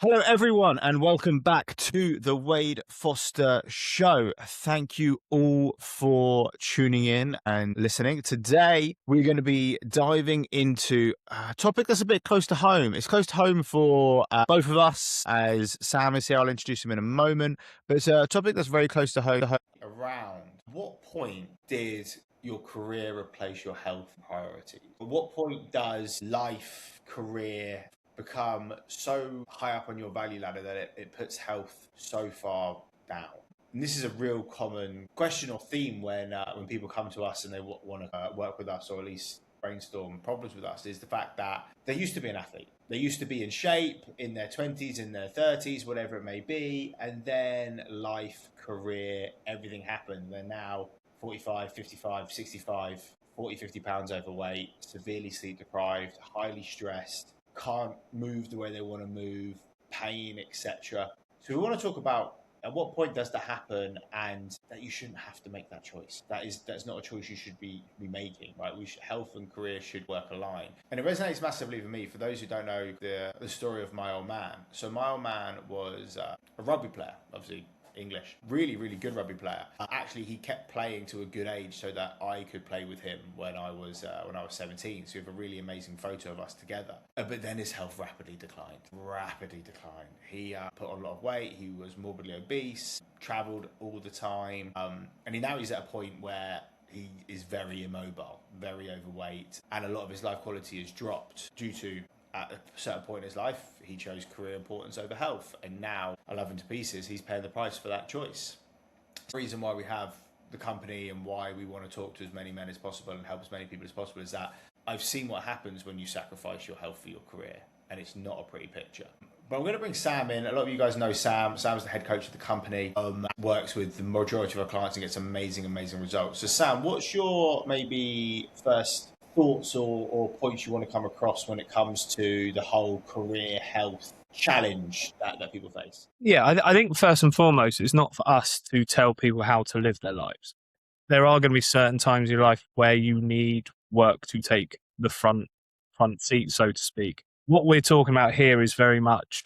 Hello, everyone, and welcome back to the Wade Foster Show. Thank you all for tuning in and listening. Today, we're going to be diving into a topic that's a bit close to home. It's close to home for both of us, as Sam is here. I'll introduce him in a moment, but it's a topic that's very close to home. Around what point did your career replace your health priority? At what point does life, career, become so high up on your value ladder that it puts health so far down? And this is a real common question or theme when people come to us and they want to work with us, or at least brainstorm problems with us, is the fact that they used to be an athlete. They used to be in shape in their 20s, in their 30s, whatever it may be. And then life, career, everything happened. They're now 45, 55, 65, 40, 50 pounds overweight, severely sleep deprived, highly stressed, can't move the way they want to move, pain, etc. So we want to talk about at what point does that happen, and that you shouldn't have to make that choice. That's not a choice you should be making, right? Health and career should work aligned. And it resonates massively for me. For those who don't know the story of my old man. So my old man was a rugby player, obviously English, really, really good rugby player. Actually, he kept playing to a good age so that I could play with him when I was 17. So we have a really amazing photo of us together. But then his health rapidly declined. He put on a lot of weight. He was morbidly obese, travelled all the time, and he's at a point where he is very immobile, very overweight, and a lot of his life quality has dropped due to, at a certain point in his life, he chose career importance over health. And now, I love him to pieces, he's paying the price for that choice. The reason why we have the company and why we want to talk to as many men as possible and help as many people as possible is that I've seen what happens when you sacrifice your health for your career, and it's not a pretty picture. But I'm going to bring Sam in. A lot of you guys know Sam. Sam's the head coach of the company, works with the majority of our clients and gets amazing, amazing results. So Sam, what's your maybe first thoughts or points you want to come across when it comes to the whole career health challenge that people face? Yeah, I think first and foremost, it's not for us to tell people how to live their lives. There are going to be certain times in your life where you need work to take the front seat, so to speak. What we're talking about here is very much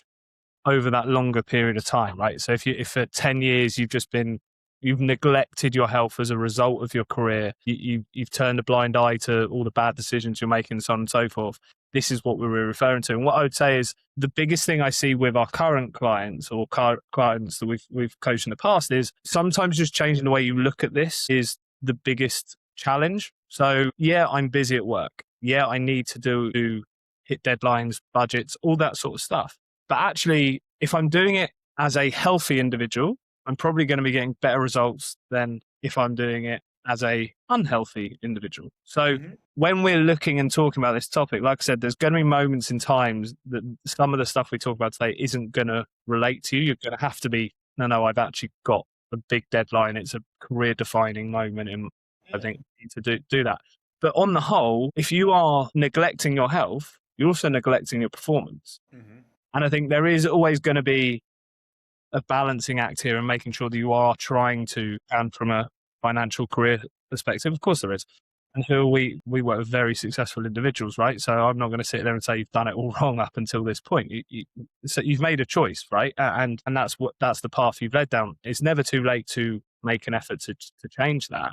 over that longer period of time, right? So if for 10 years you've neglected your health as a result of your career, you've turned a blind eye to all the bad decisions you're making, so on and so forth. This is what we're referring to. And what I would say is the biggest thing I see with our current clients or clients that we've coached in the past is sometimes just changing the way you look at this is the biggest challenge. So yeah, I'm busy at work. Yeah, I need to hit deadlines, budgets, all that sort of stuff. But actually, if I'm doing it as a healthy individual, I'm probably going to be getting better results than if I'm doing it as a unhealthy individual. So when we're looking and talking about this topic, like I said, there's going to be moments in times that some of the stuff we talk about today isn't going to relate to you. You're going to have to be, no, I've actually got a big deadline. It's a career defining moment. And I think you need to do that. But on the whole, if you are neglecting your health, you're also neglecting your performance. And I think there is always going to be a balancing act here and making sure that you are trying to, and from a financial career perspective, of course there is. And who we work with very successful individuals, right? So I'm not going to sit there and say you've done it all wrong up until this point. So you've made a choice, right? And that's the path you've led down. It's never too late to make an effort to change that.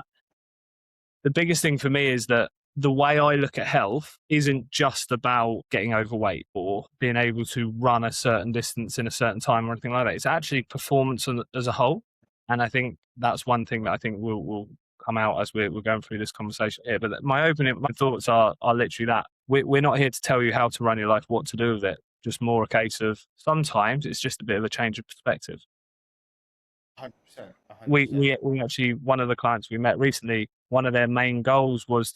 The biggest thing for me is that the way I look at health isn't just about getting overweight or being able to run a certain distance in a certain time or anything like that. It's actually performance as a whole. And I think that's one thing that I think will come out as we're going through this conversation here. But my thoughts are literally that. We're not here to tell you how to run your life, what to do with it. Just more a case of sometimes it's just a bit of a change of perspective. 100%. We actually, one of the clients we met recently, one of their main goals was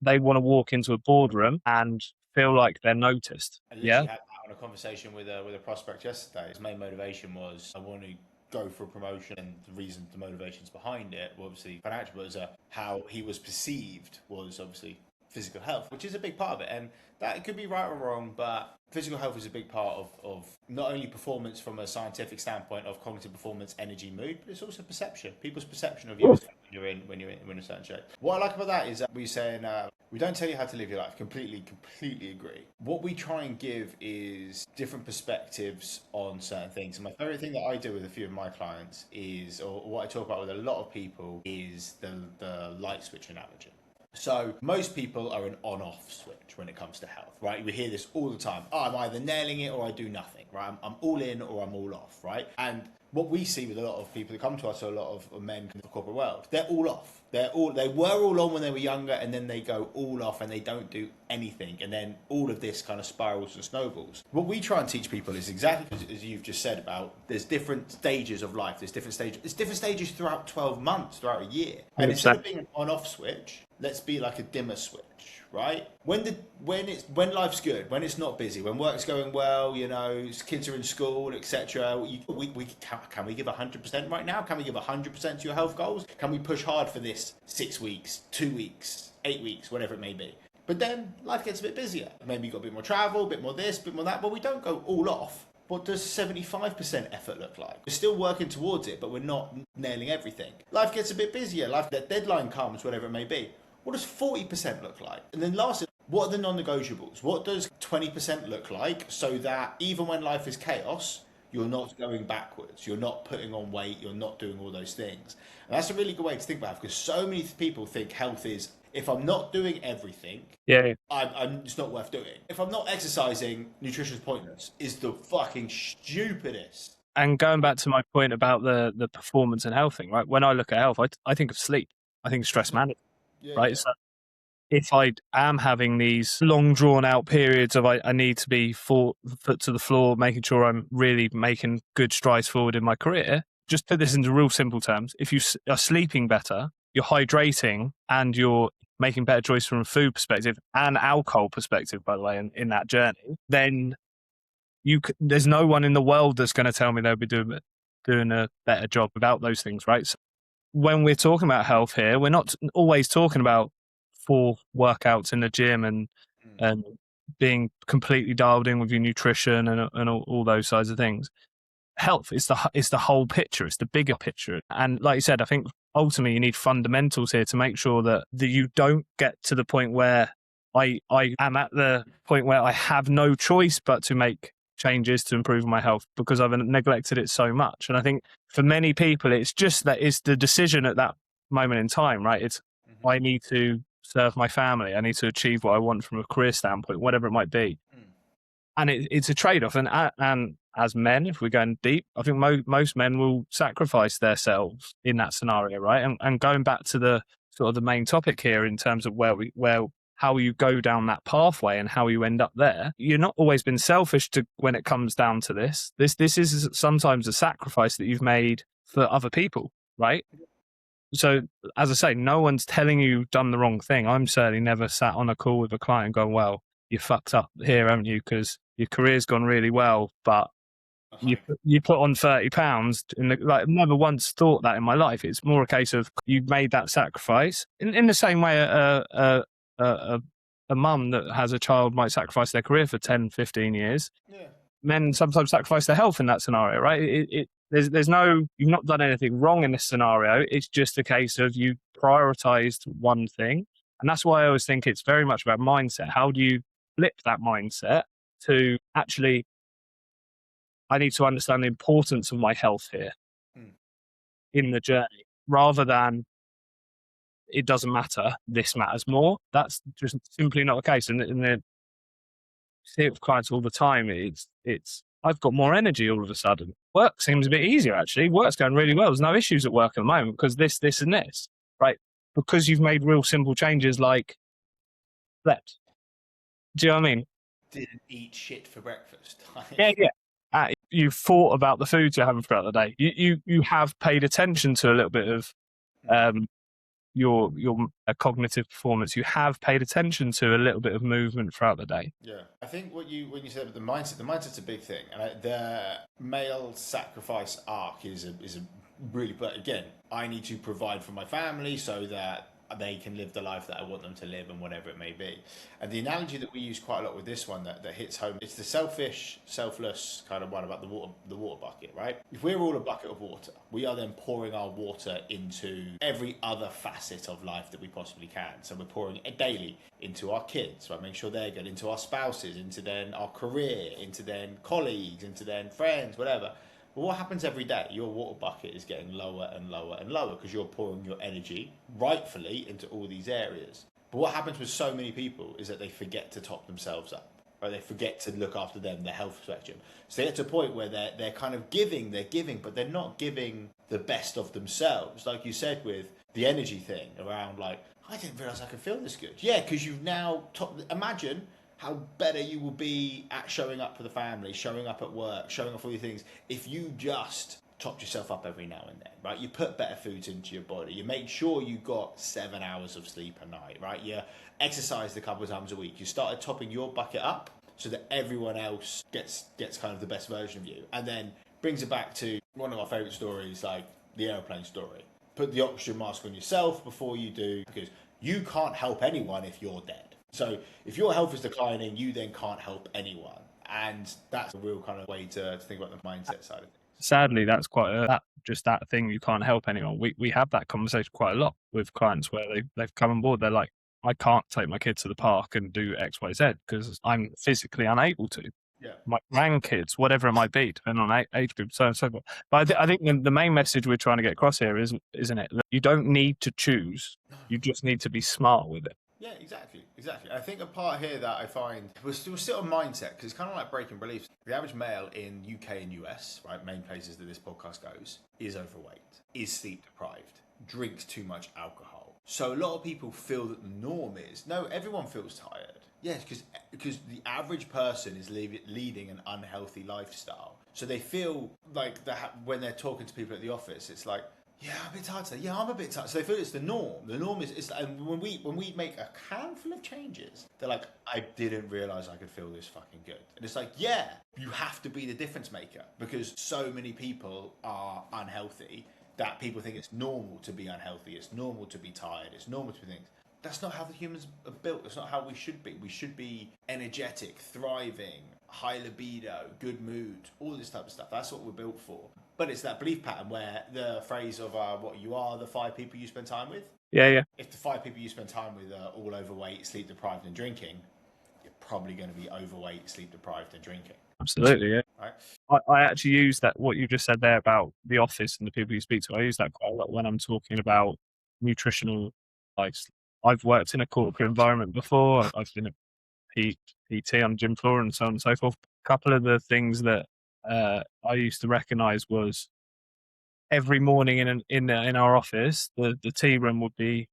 they want to walk into a boardroom and feel like they're noticed. I literally had that on a conversation with a prospect yesterday. His main motivation was, I want to go for a promotion, and the motivations behind it were obviously financial, but how he was perceived was obviously physical health, which is a big part of it. And that could be right or wrong, but physical health is a big part of not only performance from a scientific standpoint of cognitive performance, energy, mood, but it's also perception. People's perception of you when you're in a certain shape. What I like about that is that we're saying We don't tell you how to live your life. Completely agree. What we try and give is different perspectives on certain things. And my favorite thing that I do with a few of my clients is, or what I talk about with a lot of people, is the light switch analogy. So most people are an on-off switch when it comes to health, right? We hear this all the time. Oh, I'm either nailing it or I do nothing, right? I'm all in or I'm all off, right? And what we see with a lot of people that come to us, or a lot of men in the corporate world, they're all off. They were all on when they were younger, and then they go all off and they don't do anything, and then all of this kind of spirals and snowballs. What we try and teach people is exactly as you've just said about there's different stages of life. There's different stages throughout 12 months, throughout a year. And instead of being an on-off switch, let's be like a dimmer switch, right? When life's good, when it's not busy, when work's going well, you know, kids are in school, etc. Can we give 100% right now? Can we give 100% to your health goals? Can we push hard for this 6 weeks, 2 weeks, 8 weeks, whatever it may be? But then life gets a bit busier. Maybe you've got a bit more travel, a bit more this, a bit more that, but we don't go all off. What does 75% effort look like? We're still working towards it, but we're not nailing everything. Life gets a bit busier. That deadline comes, whatever it may be. What does 40% look like? And then lastly, what are the non-negotiables? What does 20% look like so that even when life is chaos, you're not going backwards, you're not putting on weight, you're not doing all those things? And that's a really good way to think about it, because so many people think health is, if I'm not doing everything, it's not worth doing. If I'm not exercising, nutrition's pointless, is the fucking stupidest. And going back to my point about the performance and health thing, right? When I look at health, I think of sleep. I think of stress management, right? Yeah. So if I am having these long drawn out periods of I need to be foot to the floor, making sure I'm really making good strides forward in my career, just put this into real simple terms. If you are sleeping better, you're hydrating, and you're making better choices from a food perspective and alcohol perspective, by the way, in that journey, then there's no one in the world that's going to tell me they'll be doing a better job without those things, right? So when we're talking about health here, we're not always talking about 4 workouts in the gym and being completely dialed in with your nutrition and all those sides of things. Health is the whole picture. It's the bigger picture. And like you said, I think ultimately you need fundamentals here to make sure that you don't get to the point where I am at the point where I have no choice but to make changes to improve my health because I've neglected it so much. And I think for many people, it's just that it's the decision at that moment in time, right? It's I need to serve my family. I need to achieve what I want from a career standpoint, whatever it might be. And it's a trade-off. And as men, if we're going deep, I think most men will sacrifice themselves in that scenario, right? And going back to the sort of the main topic here in terms of how you go down that pathway and how you end up there, you're not always been selfish when it comes down to this. This is sometimes a sacrifice that you've made for other people, right? So as I say, no one's telling you you've done the wrong thing. I'm certainly never sat on a call with a client and going, well, you fucked up here, haven't you? Because your career's gone really well, but you put on 30 pounds. I've never once thought that in my life. It's more a case of you've made that sacrifice. In the same way a mum that has a child might sacrifice their career for 10, 15 years. Yeah. Men sometimes sacrifice their health in that scenario, right? There's no, you've not done anything wrong in this scenario. It's just a case of you prioritized one thing. And that's why I always think it's very much about mindset. How do you flip that mindset to actually, I need to understand the importance of my health here in the journey, rather than it doesn't matter, this matters more. That's just simply not the case. And I see it with clients all the time. It's I've got more energy all of a sudden. Work seems a bit easier, actually. Work's going really well. There's no issues at work at the moment because this, and this, right? Because you've made real simple changes like slept. Do you know what I mean? Didn't eat shit for breakfast. Yeah. You've thought about the foods you're having throughout the day. You have paid attention to a little bit of your cognitive performance. You have paid attention to a little bit of movement throughout the day. Yeah, I think when you said the mindset's a big thing, and the male sacrifice arc is a really. But again, I need to provide for my family so that they can live the life that I want them to live and whatever it may be. And the analogy that we use quite a lot with this one that hits home, it's the selfish, selfless kind of one about the water bucket, right? If we're all a bucket of water, we are then pouring our water into every other facet of life that we possibly can. So we're pouring it daily into our kids, right? Make sure they're good, into our spouses, into then our career, into then colleagues, into then friends, whatever. But what happens every day? Your water bucket is getting lower and lower and lower because you're pouring your energy, rightfully, into all these areas. But what happens with so many people is that they forget to top themselves up, right? They forget to look after them, their health spectrum. So they get to a point where they're kind of giving, but they're not giving the best of themselves. Like you said with the energy thing around, like, I didn't realize I could feel this good. Yeah, because you've now imagine how better you will be at showing up for the family, showing up at work, showing up for these things, if you just topped yourself up every now and then, right? You put better foods into your body. You make sure you got 7 hours of sleep a night, right? You exercised a couple of times a week. You started topping your bucket up so that everyone else gets kind of the best version of you. And then brings it back to one of my favorite stories, like the airplane story. Put the oxygen mask on yourself before you do, because you can't help anyone if you're dead. So if your health is declining, you then can't help anyone. And that's a real kind of way to think about the mindset side of things. Sadly, that's quite that thing. You can't help anyone. We have that conversation quite a lot with clients where they've come on board. They're like, I can't take my kids to the park and do X, Y, Z because I'm physically unable to. Yeah. My grandkids, whatever it might be, depending on age group, so on and so forth. But I think the main message we're trying to get across here isn't it? That you don't need to choose. You just need to be smart with it. Yeah, exactly. I think a part here that I find we're still on mindset, because it's kind of like breaking beliefs. The average male in UK and US, right, main places that this podcast goes, is overweight, is sleep deprived, drinks too much alcohol. So a lot of people feel that the norm is, no, everyone feels tired. Yes, because the average person is leading an unhealthy lifestyle. So they feel like that when they're talking to people at the office, it's like, yeah, I'm a bit tired today. Yeah, I'm a bit tired. So they feel it's the norm. The norm is and when we make a handful of changes, they're like, I didn't realize I could feel this fucking good. And it's like, yeah, you have to be the difference maker, because so many people are unhealthy that people think it's normal to be unhealthy. It's normal to be tired. It's normal to be things. That's not how the humans are built. That's not how we should be. We should be energetic, thriving, high libido, good mood, all this type of stuff. That's what we're built for. But it's that belief pattern where the phrase of what you are the 5 people you spend time with. Yeah. If the 5 people you spend time with are all overweight, sleep deprived, and drinking, you're probably going to be overweight, sleep deprived, and drinking. Absolutely, yeah. Right. I actually use that, what you just said there about the office and the people you speak to. I use that quite a lot when I'm talking about nutritional advice. I've worked in a corporate environment before. I've been a PT on gym floor and so on and so forth. A couple of the things that I used to recognise was every morning in our office, the tea room would be,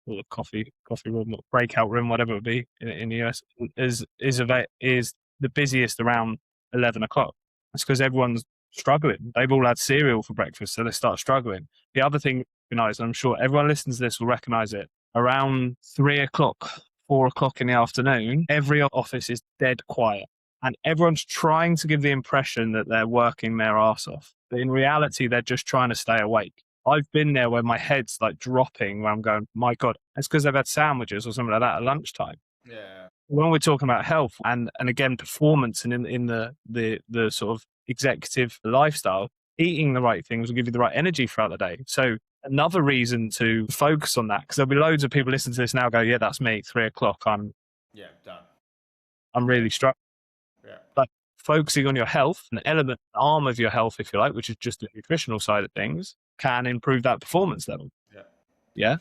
or the coffee room, or breakout room, whatever it would be in the US, is the busiest around 11 o'clock. That's because everyone's struggling. They've all had cereal for breakfast, so they start struggling. The other thing, and I'm sure everyone listening to this will recognise it, around 3 o'clock, 4 o'clock in the afternoon, every office is dead quiet. And everyone's trying to give the impression that they're working their arse off. But in reality, they're just trying to stay awake. I've been there where my head's like dropping, where I'm going, my God, it's because they've had sandwiches or something like that at lunchtime. Yeah. When we're talking about health and again, performance and in the sort of executive lifestyle, eating the right things will give you the right energy throughout the day. So another reason to focus on that, because there'll be loads of people listening to this now go, yeah, that's me, 3 o'clock. I'm done. I'm really struck. Yeah. But focusing on your health, an arm of your health, if you like, which is just the nutritional side of things, can improve that performance level. Yeah.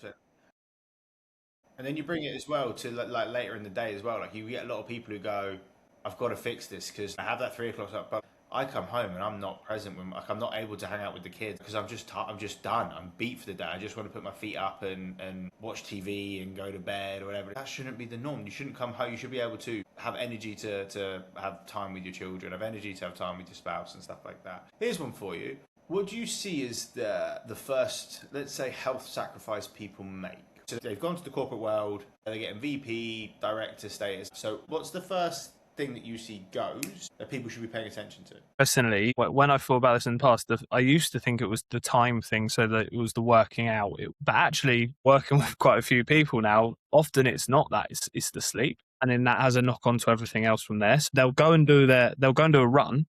And then you bring it as well to like later in the day as well. Like you get a lot of people who go, I've got to fix this because I have that 3 o'clock up, but I come home and I'm not present when, like, I'm not able to hang out with the kids because I'm just done. I'm beat for the day. I just want to put my feet up and watch TV and go to bed or whatever. That shouldn't be the norm. You shouldn't come home. You should be able to have energy to have time with your children, have energy to have time with your spouse and stuff like that. Here's one for you. What do you see as the first, let's say, health sacrifice people make? So they've gone to the corporate world, they're getting VP, director status. So what's the first thing that you see goes that people should be paying attention to? Personally, when I thought about this in the past, I used to think it was the time thing, so that it was the working out. But actually, working with quite a few people now, often it's not that; it's the sleep, and then that has a knock on to everything else from there. So they'll go and do a run.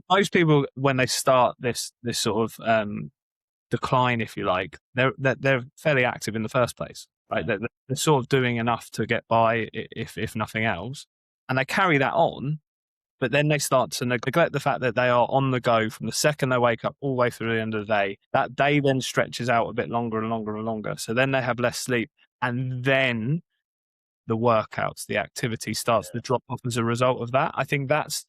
Most people, when they start this sort of decline, if you like, they're fairly active in the first place, right? They're sort of doing enough to get by, if nothing else, and they carry that on. But then they start to neglect the fact that they are on the go from the second they wake up all the way through the end of the day. That day then stretches out a bit longer and longer and longer. So then they have less sleep, and then the workouts, the activity starts to drop off as a result of that. I think that's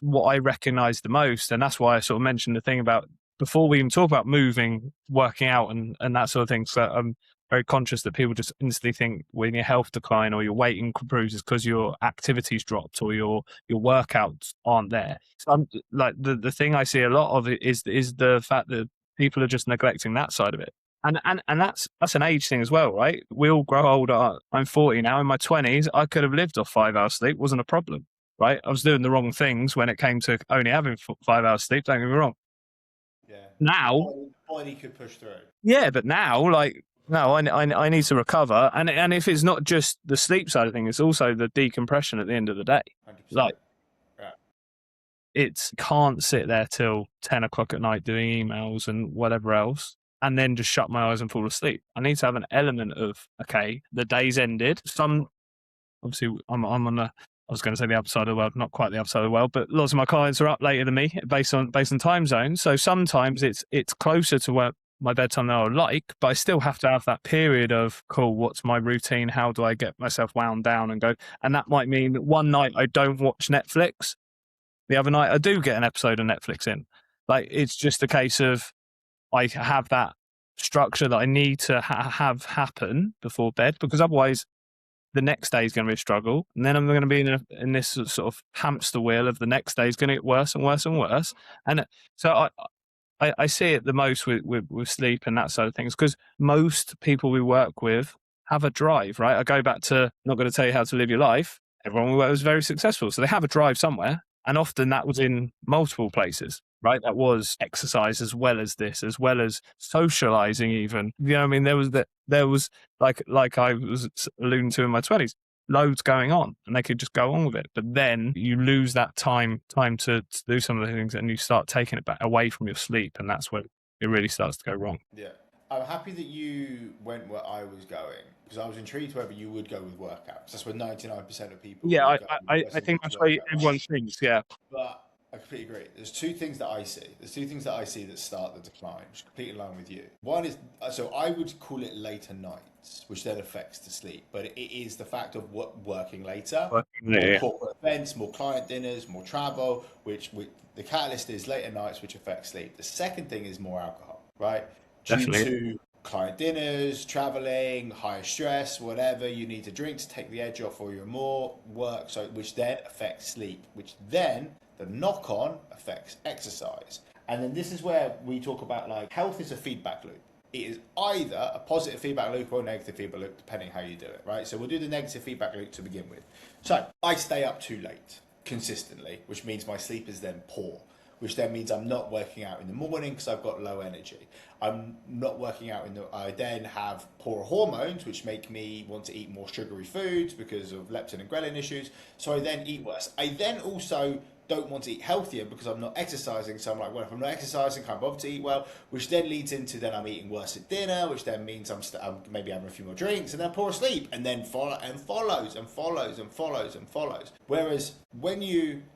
what I recognize the most, and that's why I sort of mentioned the thing about, before we even talk about moving, working out, and that sort of thing. So I'm very conscious that people just instantly think when your health decline or your weight improves is because your activities dropped or your workouts aren't there. So I'm like, the thing I see a lot of it is the fact that people are just neglecting that side of it. And that's an age thing as well, right? We all grow older. I'm 40 now. In my 20s, I could have lived off 5 hours sleep. Wasn't a problem, right? I was doing the wrong things when it came to only having 5 hours sleep. Don't get me wrong. Yeah. Now, the body could push through. Yeah, but now, like, no, I need to recover, and if it's not just the sleep side of things, it's also the decompression at the end of the day. 100%. Like, yeah. It can't sit there till 10 o'clock at night doing emails and whatever else, and then just shut my eyes and fall asleep. I need to have an element of, okay, the day's ended. Obviously, I'm on the, I was going to say the other side of the world, not quite the other side of the world, but lots of my clients are up later than me based on time zones. So sometimes it's closer to where my bedtime than I would like, but I still have to have that period of, cool, what's my routine? How do I get myself wound down and go? And that might mean that one night I don't watch Netflix. The other night I do get an episode of Netflix in. Like, it's just a case of, I have that structure that I need to have happen before bed, because otherwise the next day is going to be a struggle. And then I'm going to be in this sort of hamster wheel of the next day is going to get worse and worse and worse. And so I see it the most with sleep and that side of things, because most people we work with have a drive, right? I go back to, not going to tell you how to live your life. Everyone we work with was very successful. So they have a drive somewhere. And often that was in multiple places, right? That was exercise as well as this, as well as socializing even. You know what I mean? There was like I was alluding to in my 20s, loads going on, and they could just go on with it. But then you lose that time to do some of the things, and you start taking it back away from your sleep, and that's when it really starts to go wrong. Yeah. I'm happy that you went where I was going, because I was intrigued whether you would go with workouts. That's where 99% of people. Yeah, I think that's why everyone thinks. Yeah, but I completely agree. There's two things that I see. That start the decline, which is completely in line with you. One is, so I would call it later nights, which then affects the sleep. But it is the fact of working later, more corporate events, more client dinners, more travel, which the catalyst is later nights, which affects sleep. The second thing is more alcohol, right? Definitely. Due to client dinners, traveling, higher stress, whatever, you need to drink to take the edge off, or you're more work, so which then affects sleep, which then the knock-on affects exercise. And then this is where we talk about, like, health is a feedback loop. It is either a positive feedback loop or a negative feedback loop, depending how you do it, right? So we'll do the negative feedback loop to begin with. So I stay up too late consistently, which means my sleep is then poor, which then means I'm not working out in the morning because I've got low energy. I'm not working out I then have poorer hormones, which make me want to eat more sugary foods because of leptin and ghrelin issues. So I then eat worse. I then also don't want to eat healthier because I'm not exercising. So I'm like, well, if I'm not exercising, can't bother to eat well, which then leads into then I'm eating worse at dinner, which then means I'm maybe having a few more drinks and then poor sleep, and then follows. Whereas when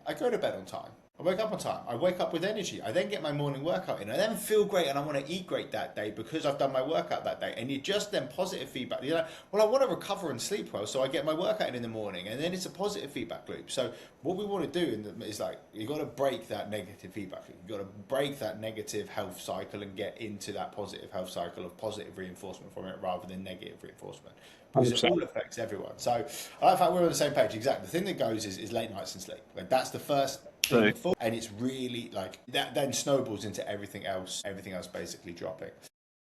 I go to bed on time, I wake up on time. I wake up with energy. I then get my morning workout in. I then feel great, and I want to eat great that day because I've done my workout that day. And you just then positive feedback. You're like, well, I want to recover and sleep well, so I get my workout in the morning, and then it's a positive feedback loop. So what we want to do is, like, you got to break that negative feedback loop. You got to break that negative health cycle and get into that positive health cycle of positive reinforcement from it rather than negative reinforcement, because it all affects everyone. So I like the fact we're on the same page. Exactly. The thing that goes is late nights and sleep. Like, that's the first. And it's really like that then snowballs into everything else basically dropping.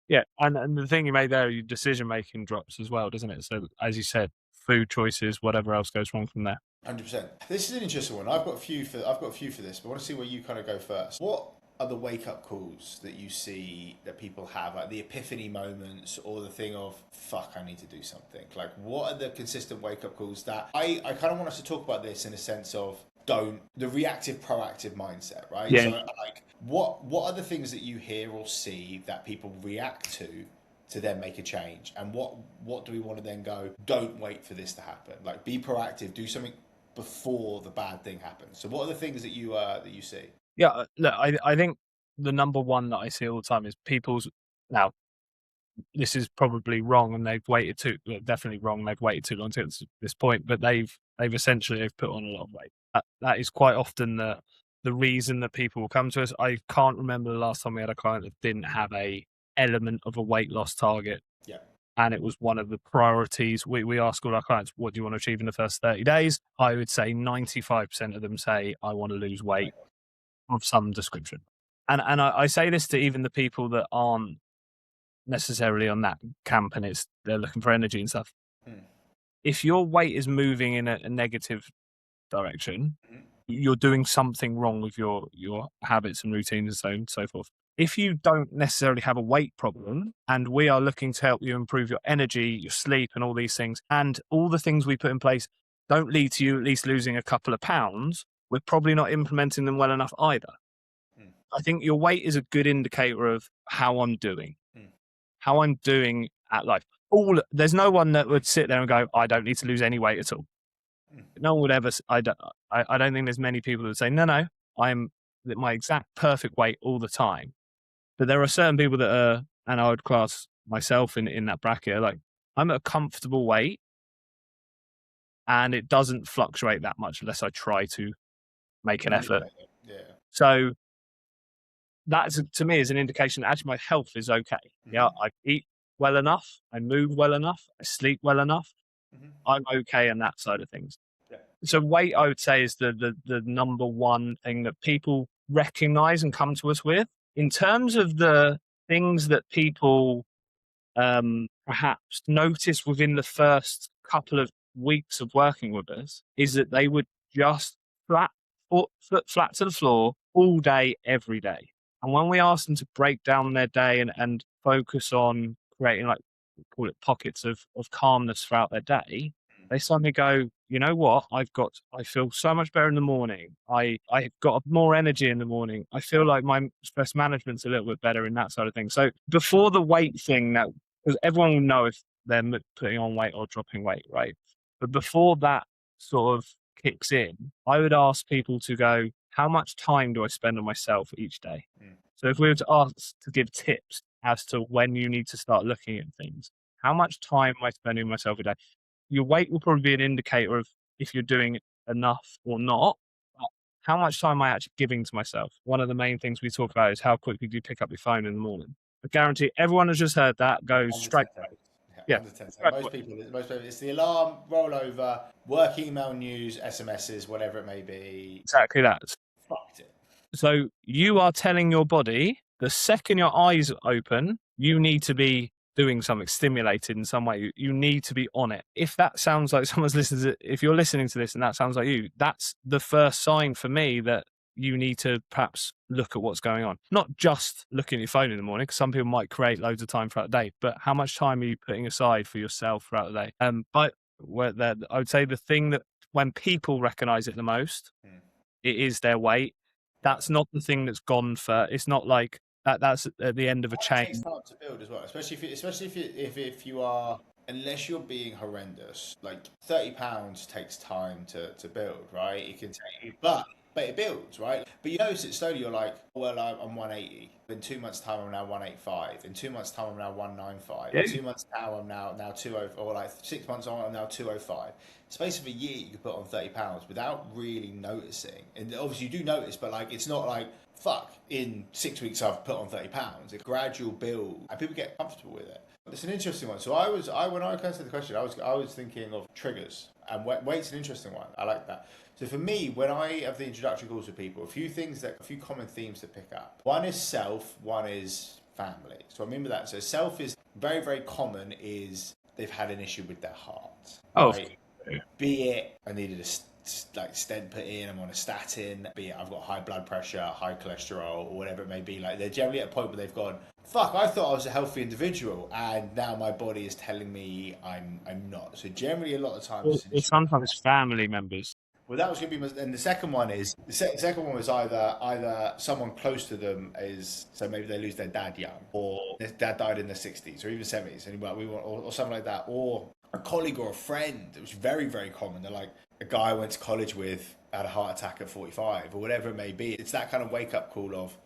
Yeah, and the thing you made there, your decision making drops as well, doesn't it? So as you said, food choices, whatever else goes wrong from there. 100%. This is an interesting one. I've got a few for this, but I want to see where you kind of go first. What are the wake up calls that you see that people have, like the epiphany moments or the thing of fuck, I need to do something? Like, what are the consistent wake up calls that I kind of want us to talk about this in a sense of the reactive proactive mindset, right? Yeah. So like what are the things that you hear or see that people react to then make a change, and what do we want to then go, don't wait for this to happen, like be proactive, do something before the bad thing happens? So what are the things that you see? Yeah, look, I think the number one that I see all the time is people's, now this is probably wrong and they've waited too, definitely wrong, they've waited too long to get to this point, but they've essentially put on a lot of weight. That is quite often the reason that people will come to us. I can't remember the last time we had a client that didn't have a element of a weight loss target. Yeah. And it was one of the priorities. We ask all our clients, what do you want to achieve in the first 30 days? I would say 95% of them say, I want to lose weight of some description. And I say this to even the people that aren't necessarily on that camp and they're looking for energy and stuff. If your weight is moving in a negative direction, you're doing something wrong with your habits and routines and so on and so forth. If you don't necessarily have a weight problem and we are looking to help you improve your energy, your sleep and all these things, and all the things we put in place don't lead to you at least losing a couple of pounds, we're probably not implementing them well enough either. I think your weight is a good indicator of how I'm doing, how I'm doing at life. There's no one that would sit there and go, I don't need to lose any weight at all. No one would ever. I don't think there's many people that would say, no, I'm at my exact perfect weight all the time. But there are certain people that are, and I would class myself in that bracket, like I'm at a comfortable weight and it doesn't fluctuate that much unless I try to make an effort. Yeah. So that to me is an indication that actually my health is okay. Yeah, I eat well enough, I move well enough, I sleep well enough. I'm okay on that side of things. Yeah. So weight, I would say, is the number one thing that people recognize and come to us with. In terms of the things that people perhaps notice within the first couple of weeks of working with us, is that they would just foot flat to the floor all day, every day. And when we ask them to break down their day and focus on creating, like, call it pockets of calmness throughout their day, they suddenly go, you know what, I feel so much better in the morning. I've got more energy in the morning. I feel like my stress management's a little bit better in that side of things. So before the weight thing, now, because everyone will know if they're putting on weight or dropping weight, right? But before that sort of kicks in, I would ask people to go, how much time do I spend on myself each day? So if we were to ask to give tips as to when you need to start looking at things, how much time am I spending on myself a day? Your weight will probably be an indicator of if you're doing enough or not. But how much time am I actually giving to myself? One of the main things we talk about is how quickly do you pick up your phone in the morning. I guarantee everyone has just heard that goes straight away. Yeah, most people, it's the alarm, rollover, work, email, news, SMSs, whatever it may be. Exactly that. Fucked it. So you are telling your body the second your eyes open, you need to be doing something, stimulated in some way. You need to be on it. If that sounds like someone's listening to, if you're listening to this and that sounds like you, that's the first sign for me that you need to perhaps look at what's going on. Not just looking at your phone in the morning, because some people might create loads of time throughout the day, but how much time are you putting aside for yourself throughout the day? But I would say the thing that when people recognize it the most, it is their weight. That's not the thing that's gone for. It's not like that's at the end of a chain. It takes time to build as well, especially if you are, unless you're being horrendous. Like 30 pounds takes time to build, right? It can take, but it builds, right? But you notice it slowly. You're like, well, I'm 180. In 2 months' time, I'm now 185. In 2 months' time, I'm now 195. In 2 months' now, I'm now 205. Or like 6 months on, I'm now 205. Space of a year, you could put on 30 pounds without really noticing. And obviously, you do notice, but like it's not like, fuck, in 6 weeks I've put on 30 pounds. It's a gradual build, and people get comfortable with it. It's an interesting one. So when I answered the question, I was thinking of triggers, and weight's an interesting one. I like that. So for me, when I have the introductory calls with people, a few common themes to pick up. One is self, one is family. So remember that. So self is very, very common, is they've had an issue with their heart. Oh, right? Be it I needed like stent put in, I'm on a statin, be it I've got high blood pressure, high cholesterol, or whatever it may be. Like they're generally at a point where they've gone, fuck, I thought I was a healthy individual, and now my body is telling me I'm not. So generally, a lot of times, Or sometimes family members. well, that was going to be, and the second one is second one was either someone close to them is, so maybe they lose their dad young, or their dad died in their 60s or even 70s, and we want or something like that, or a colleague or a friend. It was very, very common. They're like, a guy I went to college with had a heart attack at 45 or whatever it may be. It's that kind of wake up call of,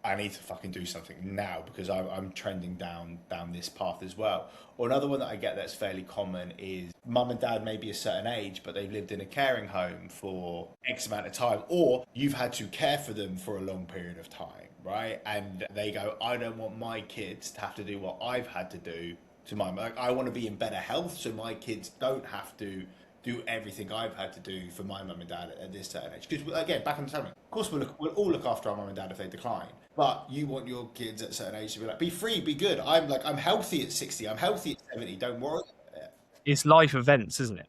I need to fucking do something now because I'm trending down this path as well. Or another one that I get that's fairly common is mum and dad may be a certain age, but they've lived in a caring home for X amount of time, or you've had to care for them for a long period of time, right? And they go, I don't want my kids to have to do what I've had to do to my, like, I want to be in better health so my kids don't have to do everything I've had to do for my mum and dad at this certain age. Because again, back on the time, of course we'll all look after our mum and dad if they decline. But you want your kids at a certain age to be like, be free, be good. I'm healthy at 60, I'm healthy at 70, don't worry about it. It's life events, isn't it?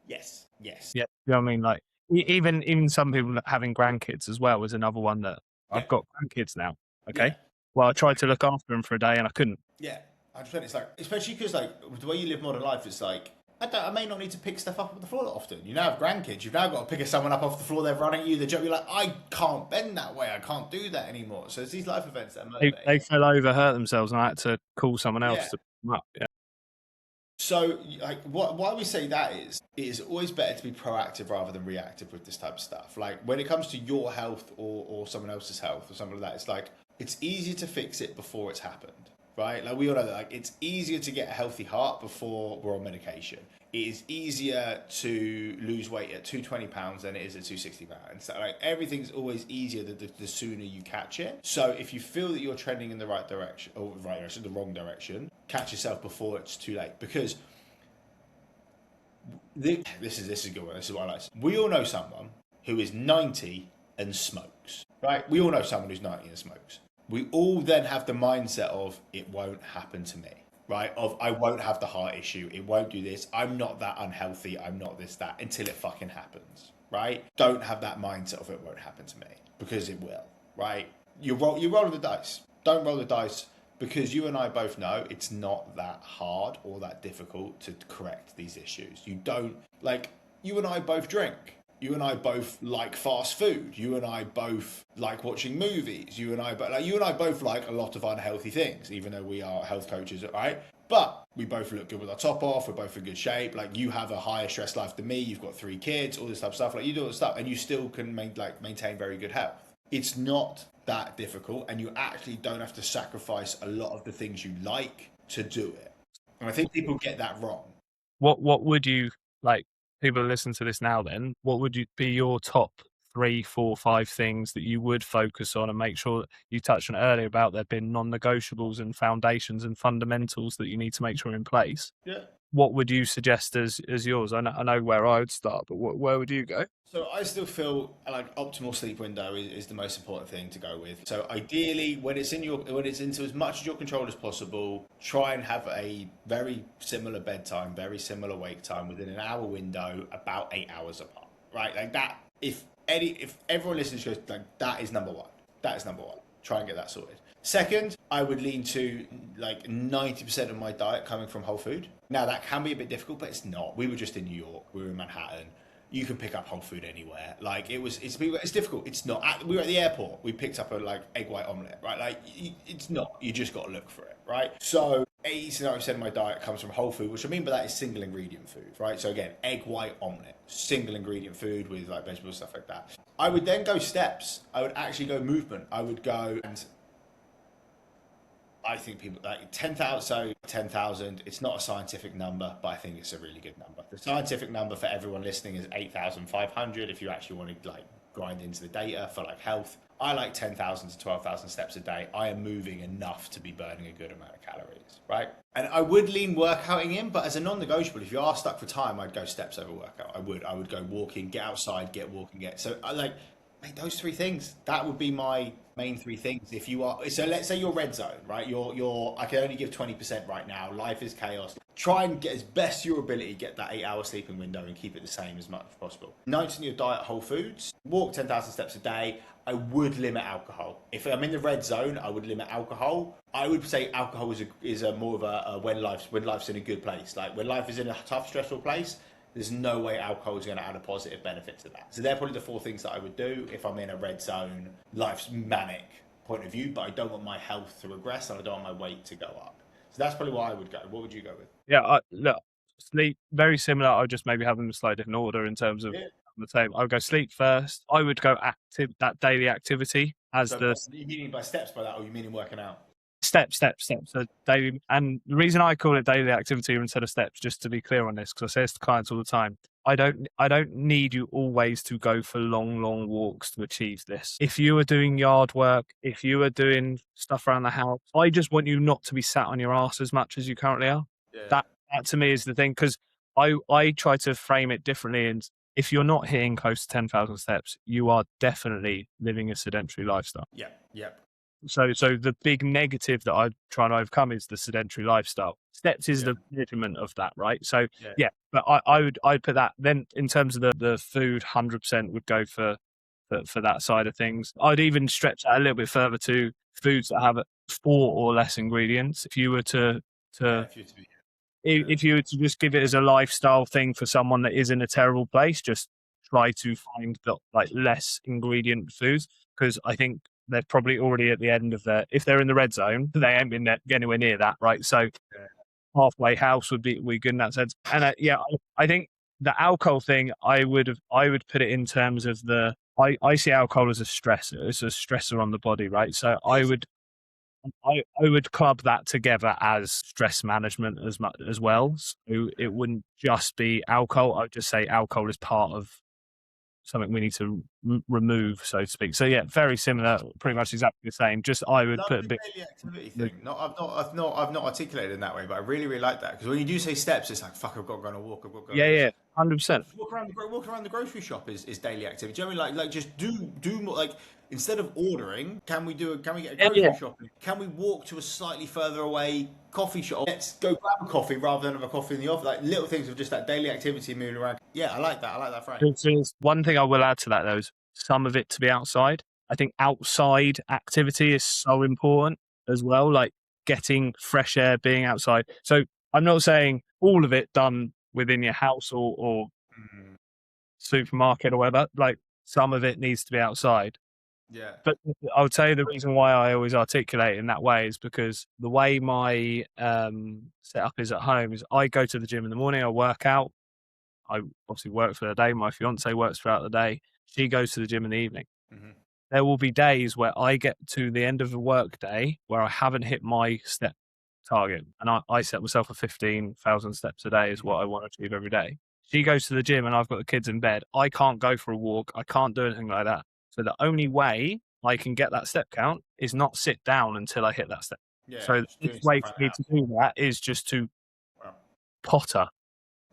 Yes. Yeah. You know what I mean? Like even some people having grandkids as well is another one that I've got grandkids now. Okay. Yeah. Well, I tried to look after them for a day and I couldn't. Yeah. 100%. It's like, especially because like the way you live modern life, it's like, I may not need to pick stuff up off the floor often. You now have grandkids. You've now got to pick someone up off the floor. They're running at you. The job. You're like, I can't bend that way. I can't do that anymore. So it's these life events that motivate. They fell over, hurt themselves, and I had to call someone else to pick them up. Yeah. So, like, why we say that is, it is always better to be proactive rather than reactive with this type of stuff. Like, when it comes to your health or someone else's health or something like that, it's like, it's easier to fix it before it's happened. Right? Like we all know that, like, it's easier to get a healthy heart before we're on medication. It is easier to lose weight at 220 pounds than it is at 260 pounds. So like everything's always easier the sooner you catch it. So if you feel that you're trending in the right direction or the wrong direction, catch yourself before it's too late. Because this is a good one. This is what I like. We all know someone who is 90 and smokes. Right? We all know someone who's 90 and smokes. We all then have the mindset of, it won't happen to me, right? Of, I won't have the heart issue. It won't do this. I'm not that unhealthy. I'm not this, that, until it fucking happens, right? Don't have that mindset of it won't happen to me, because it will, right? You roll the dice. Don't roll the dice, because you and I both know it's not that hard or that difficult to correct these issues. You and I both drink. You and I both like fast food. You and I both like watching movies. You and I both like a lot of unhealthy things, even though we are health coaches, right? But we both look good with our top off. We're both in good shape. Like, you have a higher stress life than me. You've got 3 kids, all this type of stuff. Like, you do all this stuff, and you still can maintain very good health. It's not that difficult, and you actually don't have to sacrifice a lot of the things you like to do it. And I think people get that wrong. What would you like? People listen to this now, then what would be your top 3, 4, 5 things that you would focus on and make sure that you touched on earlier about there being non-negotiables and foundations and fundamentals that you need to make sure are in place? Yeah. What would you suggest as yours? I know where I would start, but where would you go? So I still feel like optimal sleep window is the most important thing to go with. So ideally, when it's into as much of your control as possible, try and have a very similar bedtime, very similar wake time within an hour window, about 8 hours apart. Right? Like that. If everyone listens goes, like, that is number one. That is number one. Try and get that sorted. Second, I would lean to like 90% of my diet coming from whole food. Now that can be a bit difficult, but it's not. We were just in New York. We were in Manhattan. You can pick up whole food anywhere. Like it's difficult. It's not. We were at the airport. We picked up a egg white omelette, right? Like it's not. You just got to look for it, right? So 80% of my diet comes from whole food, which I mean by that is single ingredient food, right? So again, egg white omelette, single ingredient food with like vegetables, stuff like that. I would then go steps. I would actually go movement. I would go, and I think people like 10,000. So 10,000. It's not a scientific number, but I think it's a really good number. The scientific number for everyone listening is 8,500. If you actually want to like grind into the data for like health, I like 10,000 to 12,000 steps a day. I am moving enough to be burning a good amount of calories, right? And I would lean workouting in, but as a non-negotiable, if you are stuck for time, I'd go steps over workout. I would go walking, get outside, get walking, So I like, mate, those 3 things. That would be my main 3 things. If you are, so let's say you're red zone, right? You're I can only give 20% right now. Life is chaos. try and get as best your ability, get that 8-hour sleeping window and keep it the same as much as possible. 90% of your diet, whole foods, walk 10,000 steps a day. I would limit alcohol. If I'm in the red zone, I would limit alcohol. I would say alcohol is a more of a when life's in a good place. Like when life is in a tough, stressful place, there's no way alcohol is going to add a positive benefit to that. So they're probably the 4 things that I would do if I'm in a red zone, life's manic point of view, but I don't want my health to regress and I don't want my weight to go up. So that's probably what I would go. What would you go with? Yeah, look, sleep, very similar. I would just maybe have them in a slightly different order in terms of the same. I would go sleep first. I would go active, that daily activity as So you meaning by steps by that, or you meaning working out? Steps. So daily, and the reason I call it daily activity instead of steps, just to be clear on this, because I say this to clients all the time. I don't need you always to go for long walks to achieve this. If you are doing yard work, if you are doing stuff around the house, I just want you not to be sat on your ass as much as you currently are. Yeah. That to me is the thing, because I try to frame it differently. And if you're not hitting close to 10,000 steps, you are definitely living a sedentary lifestyle. Yeah. So the big negative that I try to overcome is the sedentary lifestyle. Steps is the measurement of that, right? So but I'd put that. Then in terms of the food, 100% would go for that side of things. I'd even stretch that a little bit further to foods that have 4 or less ingredients. If you were to just give it as a lifestyle thing for someone that is in a terrible place, just try to find the less ingredient foods, because I think they're probably already at the end of if they're in the red zone, they ain't been anywhere near that, right? So halfway house would be good in that sense. And I think the alcohol thing, I would put it in terms of I see alcohol as a stressor. It's a stressor on the body, right? So I would club that together as stress management as well. So it wouldn't just be alcohol. I would just say alcohol is part of something we need to remove, so to speak. So yeah, very similar, pretty much exactly the same. Just I would put a bit daily activity thing. I've not articulated in that way, but I really like that, because when you do say steps, it's like fuck, I've got to go on a walk. 100%. Walk around the grocery shop is daily activity. Do you know what I mean? Like just do more. Like instead of ordering, can we get a grocery shop? Can we walk to a slightly further away coffee shop? Let's go grab a coffee rather than have a coffee in the office. Like little things of just that daily activity moving around. Yeah, I like that frame. One thing I will add to that though is some of it to be outside. I think outside activity is so important as well, like getting fresh air, being outside. So I'm not saying all of it done within your house or supermarket or whatever. Like some of it needs to be outside. Yeah. But I would say the reason why I always articulate in that way is because the way my setup is at home is I go to the gym in the morning, I work out. I obviously work for the day. My fiance works throughout the day. She goes to the gym in the evening. Mm-hmm. There will be days where I get to the end of the work day where I haven't hit my step target. And I set myself a 15,000 steps a day is what I want to achieve every day. She goes to the gym and I've got the kids in bed. I can't go for a walk. I can't do anything like that. So the only way I can get that step count is not sit down until I hit that step. Yeah, so the way for me to do that is just to potter.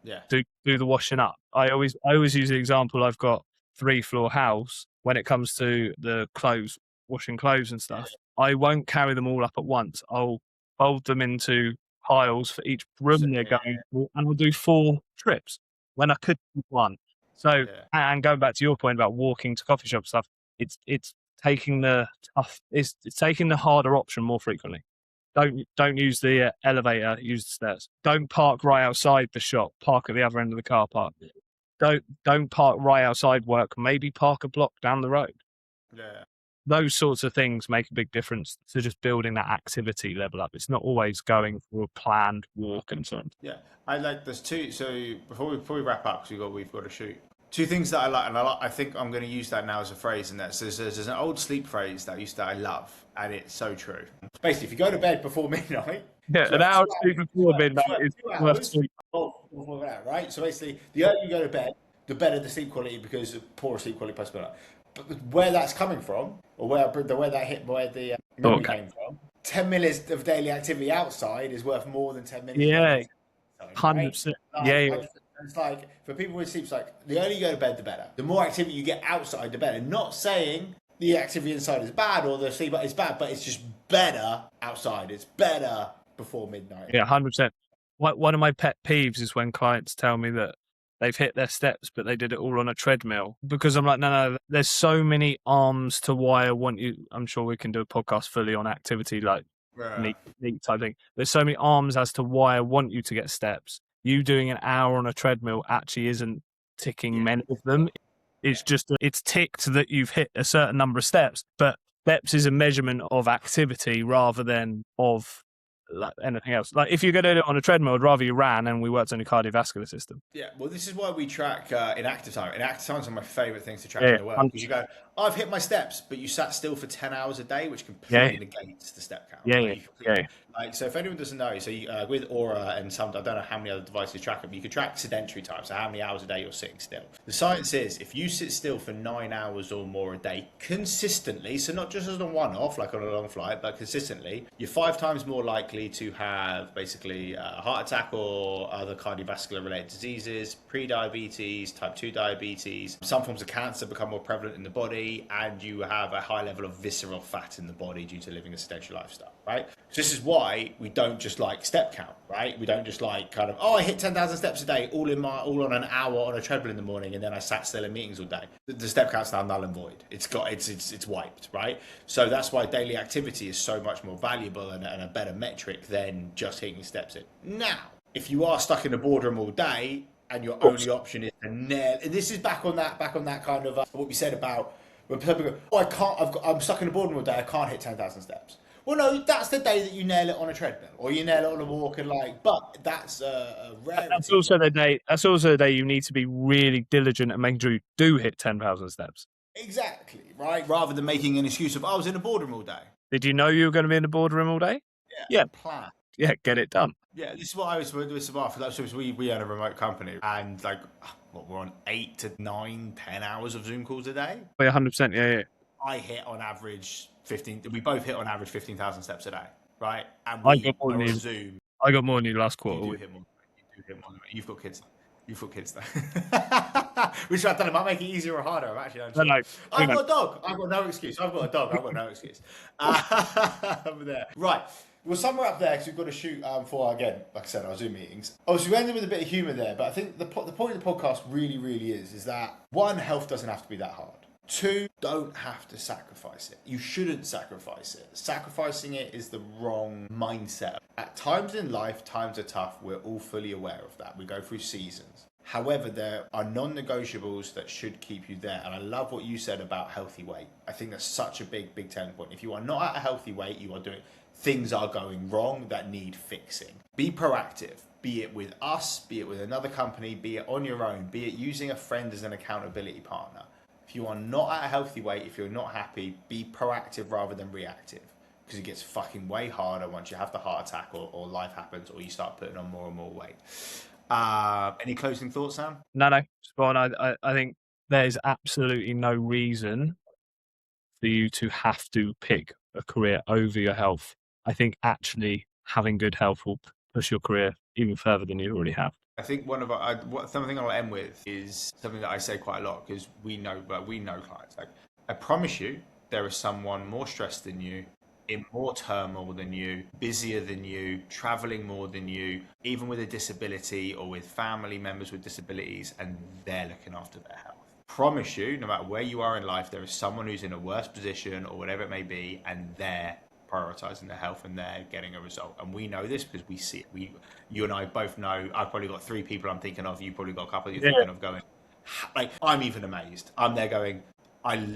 Yeah. Do the washing up. I always use the example. I've got 3-floor house. When it comes to the clothes, washing clothes and stuff, I won't carry them all up at once. I'll fold them into piles for each room they're going to, and I'll do 4 trips when I could do 1. So, and going back to your point about walking to coffee shop stuff, it's taking the it's taking the harder option more frequently. Don't use the elevator, use the stairs. Don't park right outside the shop, park at the other end of the car park. Don't park right outside work, maybe park a block down the road. Yeah. Those sorts of things make a big difference to just building that activity level up. It's not always going for a planned walk and so on. Yeah, I like there's 2. So before we wrap up, because we've got to shoot. 2 things that I like, and I think I'm going to use that now as a phrase. And that's there's an old sleep phrase that I love, and it's so true. Basically, if you go to bed before midnight, an hour sleep before midnight is worth sleep. Right. So basically, the earlier you go to bed, the better the sleep quality, because of poorer sleep quality possible. But where that's coming from, or where the memory came from, 10 minutes of daily activity outside is worth more than 10 minutes. Yeah, 100%. Right? It's like, for people with sleep, it's like the earlier you go to bed, the better. The more activity you get outside, the better. Not saying the activity inside is bad or the sleep is bad, but it's just better outside. It's better before midnight. Yeah, 100%. One of my pet peeves is when clients tell me that they've hit their steps, but they did it all on a treadmill, because I'm like, no, there's so many arms to why I want you. I'm sure we can do a podcast fully on activity, like neat type thing. There's so many arms as to why I want you to get steps. You doing an hour on a treadmill actually isn't ticking many of them. It's just, it's ticked that you've hit a certain number of steps, but steps is a measurement of activity rather than of like anything else. Like if you're going to do it on a treadmill, I'd rather you ran and we worked on your cardiovascular system. Yeah, well, this is why we track inactive time. Inactive time is one of my favorite things to track in the world, because you go, I've hit my steps, but you sat still for 10 hours a day, which completely negates the step count. Like, so if anyone doesn't know, so you, with Aura and some, I don't know how many other devices track them, you can track sedentary time, so how many hours a day you're sitting still. The science is, if you sit still for 9 hours or more a day consistently, so not just as a one-off, like on a long flight, but consistently, you're 5 times more likely to have basically a heart attack or other cardiovascular related diseases, pre-diabetes, type 2 diabetes, some forms of cancer become more prevalent in the body, and you have a high level of visceral fat in the body due to living a sedentary lifestyle, right? So this is why we don't just like step count, right? We don't just like kind of, I hit 10,000 steps a day, all on an hour on a treadmill in the morning, and then I sat still in meetings all day. The step count's now null and void. It's wiped, right? So that's why daily activity is so much more valuable and a better metric than just hitting steps in. Now, if you are stuck in a boardroom all day and your only option is to nail, and this is back on that kind of what we said about when people go, I'm stuck in a boardroom all day, I can't hit 10,000 steps. Well, no, that's the day that you nail it on a treadmill, or you nail it on a walk, and but that's a rarity. That's also the day. That's also the day you need to be really diligent and making sure you do hit 10,000 steps. Exactly, right. Rather than making an excuse of, I was in a boardroom all day. Did you know you were going to be in a boardroom all day? Yeah. Plan. Yeah, get it done. Yeah, this is what I was doing with Savar. So we own a remote company, and like, we're on 8 to 9, 10 hours of Zoom calls a day. 100%. Yeah. I hit on average 15. We both hit on average 15,000 steps a day, right? And I got more on Zoom. I got more than you last quarter. You do hit more than me. You've got kids. You've got kids though. Which I don't know, might make it easier or harder. I'm actually unsure. No, I've got a dog. I've got no excuse. I've got a dog. I've got no excuse. Over there. Right. We'll somewhere up there because we've got to shoot for, again, like I said, our Zoom meetings. Obviously, we ended with a bit of humour there, but I think the point of the podcast really is that, one, health doesn't have to be that hard. 2, don't have to sacrifice it. You shouldn't sacrifice it. Sacrificing it is the wrong mindset. At times in life, times are tough. We're all fully aware of that. We go through seasons. However, there are non-negotiables that should keep you there. And I love what you said about healthy weight. I think that's such a big telling point. If you are not at a healthy weight, you are doing things are going wrong that need fixing. Be proactive. Be it with us, be it with another company, be it on your own, be it using a friend as an accountability partner. If you are not at a healthy weight, if you're not happy, be proactive rather than reactive, because it gets fucking way harder once you have the heart attack or life happens or you start putting on more and more weight. Any closing thoughts, Sam? No. Spot on. I think there's absolutely no reason for you to have to pick a career over your health. I think actually having good health will push your career even further than you already have. I think something I'll end with is something that I say quite a lot, because we know clients. Like, I promise you, there is someone more stressed than you, in more turmoil than you, busier than you, traveling more than you, even with a disability or with family members with disabilities, and they're looking after their health. Promise you, no matter where you are in life, there is someone who's in a worse position or whatever it may be, and they're prioritizing their health and they're getting a result. And we know this because we see it. You and I both know. I've probably got 3 people I'm thinking of. You probably got a couple you're thinking of going, like, I'm even amazed. I'm there going,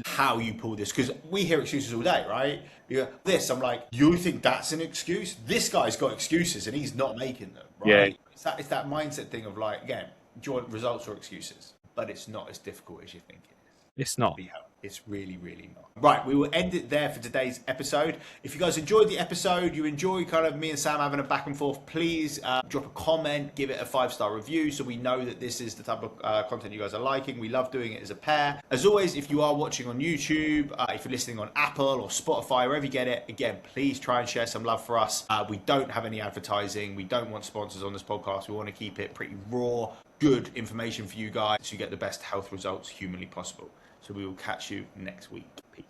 how you pull this, because we hear excuses all day, right? You go, this, I'm like, you think that's an excuse? This guy's got excuses and he's not making them, right? Yeah. It's that mindset thing of like, again, do you want results or excuses? But it's not as difficult as you think it is. It's not. It's really not. Right, we will end it there for today's episode. If you guys enjoyed the episode, you enjoy kind of me and Sam having a back and forth, please drop a comment, give it a 5-star review so we know that this is the type of content you guys are liking. We love doing it as a pair. As always, if you are watching on YouTube, if you're listening on Apple or Spotify, wherever you get it, again, please try and share some love for us. We don't have any advertising. We don't want sponsors on this podcast. We want to keep it pretty raw, good information for you guys to get the best health results humanly possible. So we will catch you next week. Peace.